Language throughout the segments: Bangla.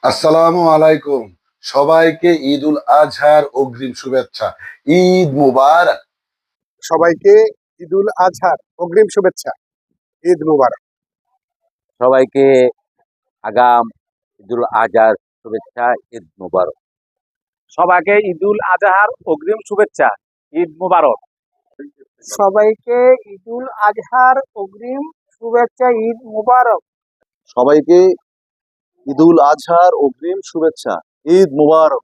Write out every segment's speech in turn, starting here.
আসসালামু আলাইকুম। সবাইকে ঈদ উল আজহার অগ্রিম শুভেচ্ছা। ঈদ মুবারক। সবাইকে ঈদুল আজহার অগ্রিম শুভেচ্ছা। ঈদ মুবারক। সবাইকে আগাম ঈদুল আজহার শুভেচ্ছা, ঈদ মোবারক। সবাইকে ঈদুল আজহার অগ্রিম শুভেচ্ছা, ঈদ মুবারক। সবাইকে ঈদুল আজহার অগ্রিম শুভেচ্ছা, ঈদ মুবারক। সবাইকে ঈদুল আজহার অগ্রিম শুভেচ্ছা, ঈদ মুবারক।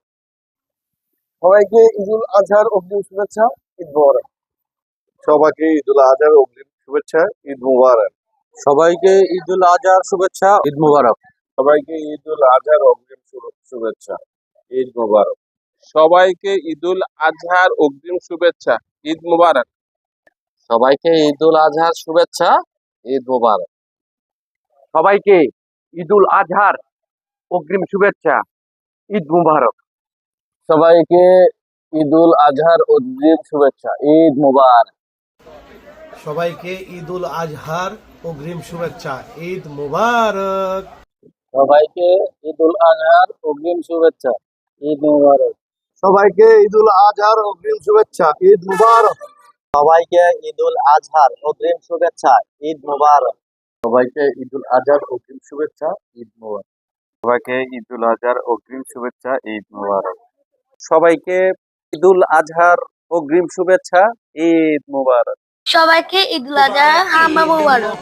সবাইকে ঈদুল আজহার অগ্রিম শুভেচ্ছা, ঈদ মুবারক। সবাইকে ঈদুল আজহার অগ্রিম শুভেচ্ছা, ঈদ মুবারক। সবাইকে ঈদুল আজহার শুভেচ্ছা, ঈদ মোবারক। সবাইকে ঈদুল আজহার অগ্রিম শুভেচ্ছা, ঈদ মুবারক। সবাইকে ঈদুল আজহার অগ্রিম শুভেচ্ছা, ঈদ মুবারক। সবাইকে ঈদুল আজহার শুভেচ্ছা, ঈদ মোবারক। সবাইকে ঈদুল আজহার অগ্রিম শুভেচ্ছা, ঈদ মুবারক। সবাইকে ঈদুল আজহার অগ্রিম শুভেচ্ছা, ঈদ মোবারক। সবাইকে ঈদুল আজহার অগ্রিম শুভেচ্ছা, ঈদ মুবারক। সবাইকে ঈদুল আজহার অগ্রিম শুভেচ্ছা, ঈদ মোবারক। সবাইকে ঈদুল আজহার অগ্রিম শুভেচ্ছা, ঈদ মুবারক। সবাইকে ঈদুল আজহার অগ্রিম শুভেচ্ছা, ঈদ মোবারক। সবাইকে ঈদুল আজহার অগ্রিম শুভেচ্ছা, ঈদ মুবারক। সবাইকে ঈদুল আজহার অগ্রিম শুভেচ্ছা, ঈদ মুবারক। সবাইকে ঈদুল আজহার অগ্রিম শুভেচ্ছা, ঈদ মোবারক। সবাইকে ঈদুল আজহা মুবারক।